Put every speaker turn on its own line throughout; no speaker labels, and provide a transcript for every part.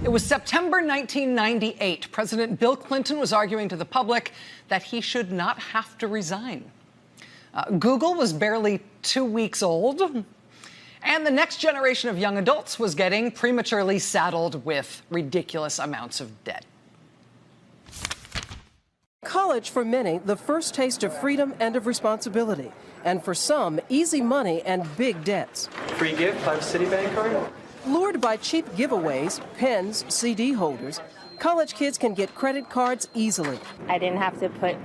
It was September 1998. President Bill Clinton was arguing to the public that he should not have to resign. Google was barely 2 weeks old, and the next generation of young adults was getting prematurely saddled with ridiculous amounts of debt.
College, for many, the first taste of freedom and of responsibility. And for some, easy money and big debts.
Free gift, have a Citibank card?
Lured by cheap giveaways, pens, CD holders, college kids can get credit cards easily.
I didn't have to put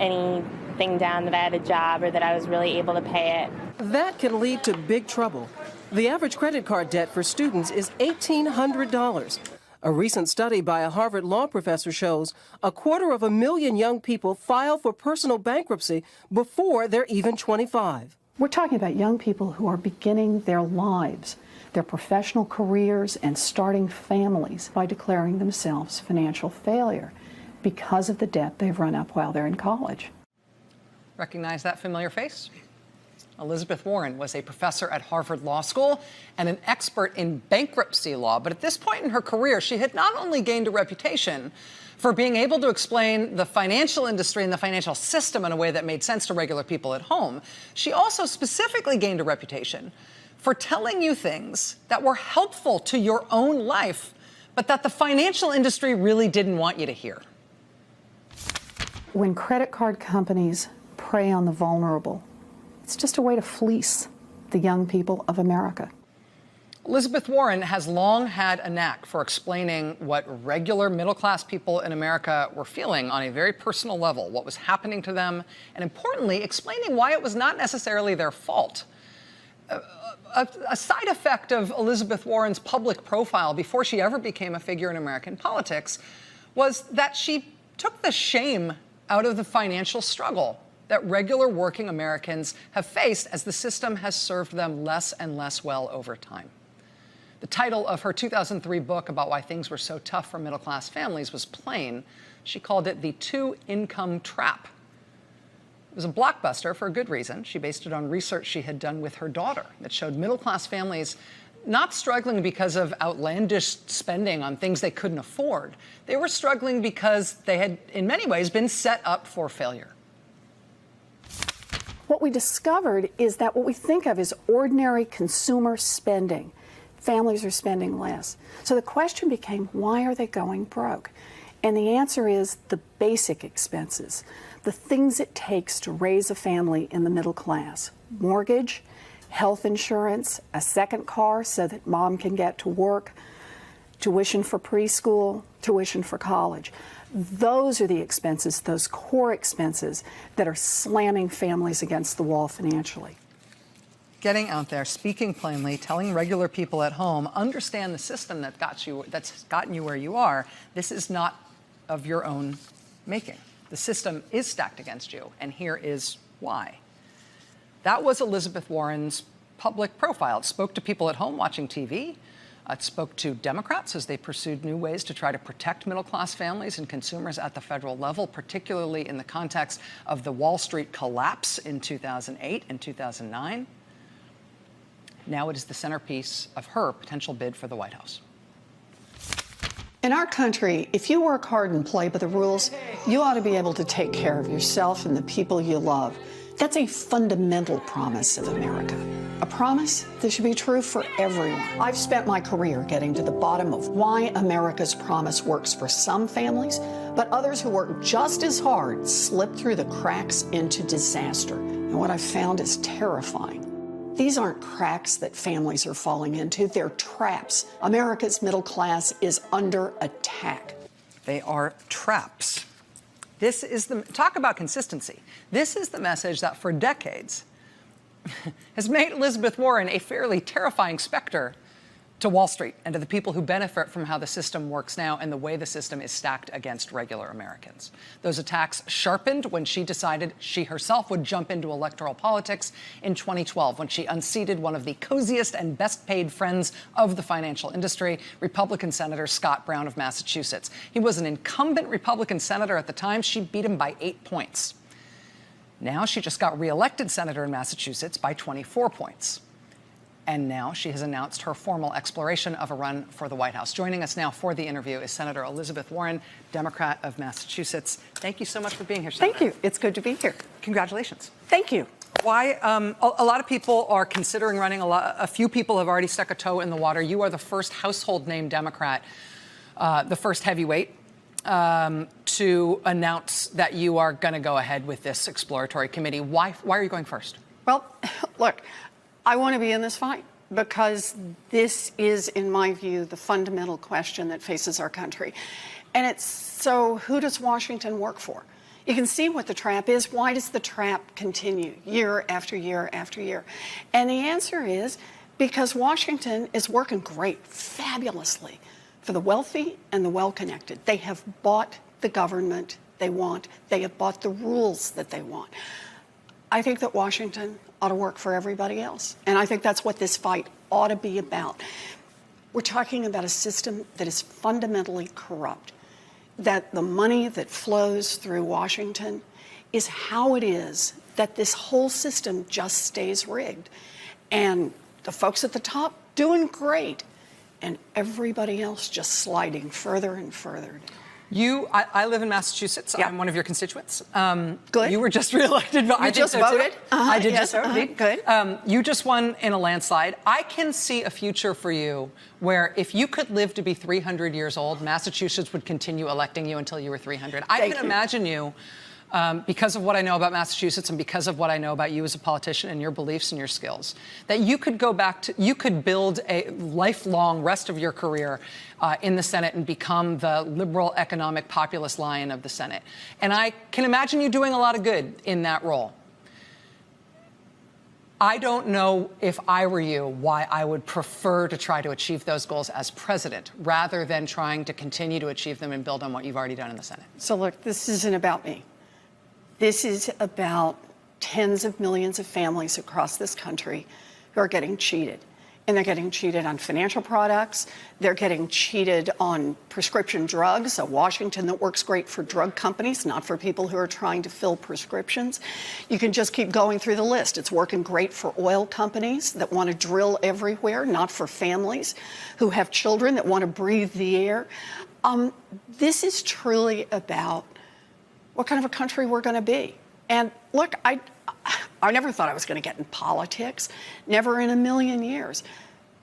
anything down that I had a job or that I was really able to pay it.
That can lead to big trouble. The average credit card debt for students is $1,800. A recent study by a Harvard law professor shows 250,000 young people file for personal bankruptcy before they're even 25.
We're talking about young people who are beginning their lives, their professional careers, and starting families by declaring themselves financial failure because of the debt they've run up while they're in college.
Recognize that familiar face? Elizabeth Warren was a professor at Harvard Law School and an expert in bankruptcy law. But at this point in her career, she had not only gained a reputation for being able to explain the financial industry and the financial system in a way that made sense to regular people at home, she also specifically gained a reputation for telling you things that were helpful to your own life, but that the financial industry really didn't want you to hear.
When credit card companies prey on the vulnerable, it's just a way to fleece the young people of America.
Elizabeth Warren has long had a knack for explaining what regular middle-class people in America were feeling on a very personal level, what was happening to them, and importantly, explaining why it was not necessarily their fault. A side effect of Elizabeth Warren's public profile before she ever became a figure in American politics was that she took the shame out of the financial struggle that regular working Americans have faced as the system has served them less and less well over time. The title of her 2003 book about why things were so tough for middle-class families was plain. She called it the two-income trap. It was a blockbuster for a good reason. She based it on research she had done with her daughter that showed middle-class families not struggling because of outlandish spending on things they couldn't afford. They were struggling because they had, in many ways, been set up for failure.
What we discovered is that what we think of as ordinary consumer spending, families are spending less. So the question became, why are they going broke? And the answer is the basic expenses, the things it takes to raise a family in the middle class. Mortgage, health insurance, a second car so that mom can get to work, tuition for preschool, tuition for college. Those are the expenses, those core expenses that are slamming families against the wall financially.
Getting out there, speaking plainly, telling regular people at home, understand the system that's gotten you where you are. This is not of your own making. The system is stacked against you, and here is why. That was Elizabeth Warren's public profile. It spoke to people at home watching TV. It spoke to Democrats as they pursued new ways to try to protect middle-class families and consumers at the federal level, particularly in the context of the Wall Street collapse in 2008 and 2009. Now it is the centerpiece of her potential bid for the White House.
In our country, if you work hard and play by the rules, you ought to be able to take care of yourself and the people you love. That's a fundamental promise of America. A promise that should be true for everyone. I've spent my career getting to the bottom of why America's promise works for some families, but others who work just as hard slip through the cracks into disaster. And what I've found is terrifying. These aren't cracks that families are falling into, they're traps. America's middle class is under attack.
They are traps. This is talk about consistency. This is the message that for decades has made Elizabeth Warren a fairly terrifying specter to Wall Street and to the people who benefit from how the system works now and the way the system is stacked against regular Americans. Those attacks sharpened when she decided she herself would jump into electoral politics in 2012, when she unseated one of the coziest and best paid friends of the financial industry, Republican Senator Scott Brown of Massachusetts. He was an incumbent Republican senator at the time. She beat him by 8 points. Now she just got reelected senator in Massachusetts by 24 points. And now she has announced her formal exploration of a run for the White House. Joining us now for the interview is Senator Elizabeth Warren, Democrat of Massachusetts. Thank you so much for being here, Senator.
Thank you. It's good to be here.
Congratulations.
Thank you.
Why? A lot of people are considering running. A few people have already stuck a toe in the water. You are the first household name Democrat, the first heavyweight, to announce that you are going to go ahead with this exploratory committee. Why are you going first?
Well, look, I want to be in this fight because this is, in my view, the fundamental question that faces our country. And it's so who does Washington work for? You can see what the trap is. Why does the trap continue year after year after year? And the answer is because Washington is working great, fabulously, for the wealthy and the well-connected. They have bought the government they want. They have bought the rules that they want. I think that Washington ought to work for everybody else. And I think that's what this fight ought to be about. We're talking about a system that is fundamentally corrupt, that the money that flows through Washington is how it is that this whole system just stays rigged. And the folks at the top doing great, and everybody else just sliding further and further.
I live in Massachusetts.
Yeah.
I'm one of your constituents.
Good.
You were just reelected.
You just voted?
I did
yes,
just vote.
Good.
You just won in a landslide. I can see a future for you where if you could live to be 300 years old, Massachusetts would continue electing you until you were 300. I can imagine you, because of what I know about Massachusetts and because of what I know about you as a politician and your beliefs and your skills, that you could go back to, you could build a lifelong rest of your career in the Senate and become the liberal economic populist lion of the Senate. And I can imagine you doing a lot of good in that role. I don't know, if I were you, why I would prefer to try to achieve those goals as president rather than trying to continue to achieve them and build on what you've already done in the Senate.
So look, this isn't about me. This is about tens of millions of families across this country who are getting cheated. And they're getting cheated on financial products. They're getting cheated on prescription drugs, a Washington that works great for drug companies, not for people who are trying to fill prescriptions. You can just keep going through the list. It's working great for oil companies that want to drill everywhere, not for families who have children that want to breathe the air. This is truly about what kind of a country we're going to be. And look, I never thought I was going to get in politics, never in a million years.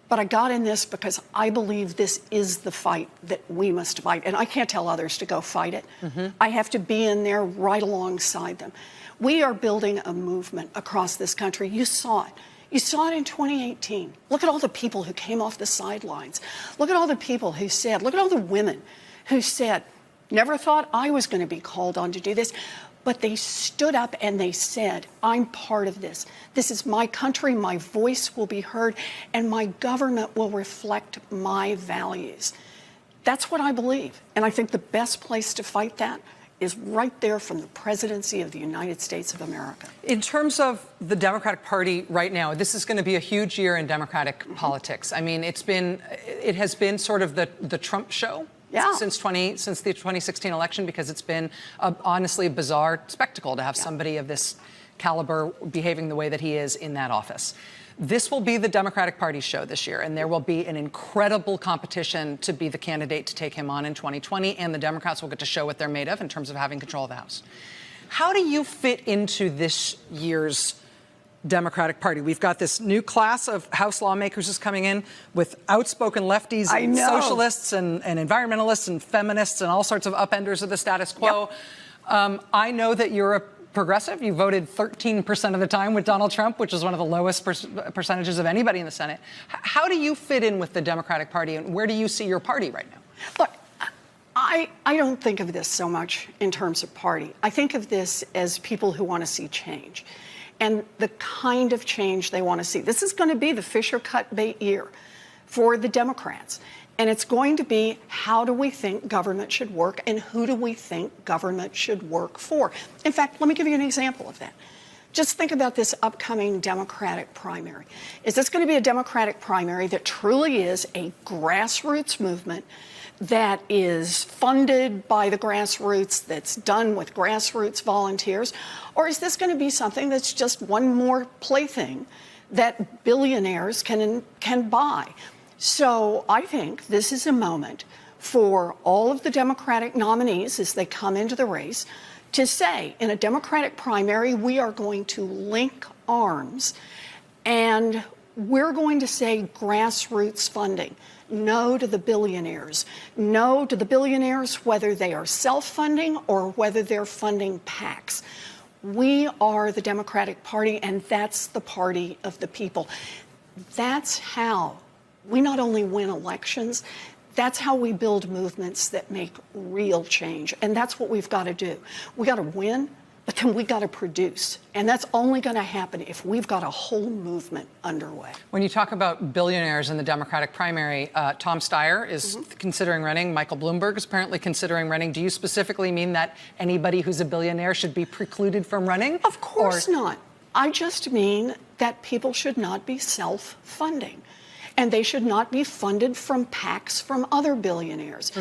But I got in this because I believe this is the fight that we must fight. And I can't tell others to go fight it. I have to be in there right alongside them. We are building a movement across this country. You saw it. You saw it in 2018. Look at all the people who came off the sidelines. Look at all the people who said, look at all the women who said, never thought I was going to be called on to do this. But they stood up and they said, I'm part of this. This is my country, my voice will be heard, and my government will reflect my values. That's what I believe. And I think the best place to fight that is right there from the presidency of the United States of America.
In terms of the Democratic Party right now, this is going to be a huge year in Democratic politics. I mean, it has been sort of the Trump show.
Yeah.
Since the 2016 election, because it's been honestly a bizarre spectacle to have somebody of this caliber behaving the way that he is in that office. This will be the Democratic Party's show this year, and there will be an incredible competition to be the candidate to take him on in 2020, and the Democrats will get to show what they're made of in terms of having control of the House. How do you fit into this year's Democratic Party? We've got this new class of House lawmakers is coming in with outspoken lefties and socialists and environmentalists and feminists and all sorts of upenders of the status quo. Yep. I know that you're a progressive. You voted 13% of the time with Donald Trump, which is one of the lowest percentages of anybody in the Senate. How do you fit in with the Democratic Party, and where do you see your party right now?
Look, I don't think of this so much in terms of party. I think of this as people who want to see change and the kind of change they want to see. This is going to be the Fisher-Cut-Bait year for the Democrats. And it's going to be, how do we think government should work and who do we think government should work for? In fact, let me give you an example of that. Just think about this upcoming Democratic primary. Is this going to be a Democratic primary that truly is a grassroots movement that is funded by the grassroots, that's done with grassroots volunteers? Or is this going to be something that's just one more plaything that billionaires can buy. So I think this is a moment for all of the Democratic nominees as they come into the race to say, in a Democratic primary, we are going to link arms and we're going to say grassroots funding. No to the billionaires. No to the billionaires, whether they are self-funding or whether they're funding PACs. We are the Democratic Party, and that's the party of the people. That's how we not only win elections, that's how we build movements that make real change. And that's what we've got to do. We got to win, but then we got to produce. And that's only going to happen if we've got a whole movement underway.
When you talk about billionaires in the Democratic primary, Tom Steyer is considering running. Michael Bloomberg is apparently considering running. Do you specifically mean that anybody who's a billionaire should be precluded from running?
Of course not. I just mean that people should not be self-funding. And they should not be funded from PACs from other billionaires.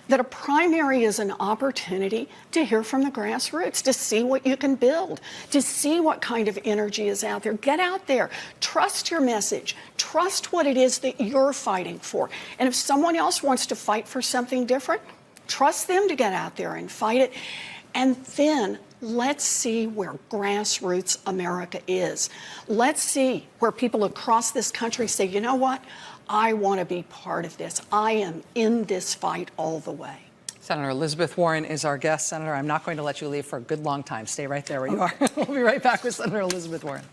That a primary is an opportunity to hear from the grassroots, to see what you can build, to see what kind of energy is out there. Get out there. Trust your message. Trust what it is that you're fighting for. And if someone else wants to fight for something different, trust them to get out there and fight it. And then let's see where grassroots America is. Let's see where people across this country say, you know what? I want to be part of this. I am in this fight all the way.
Senator Elizabeth Warren is our guest. Senator, I'm not going to let you leave for a good long time. Stay right there where you are. We'll be right back with Senator Elizabeth Warren.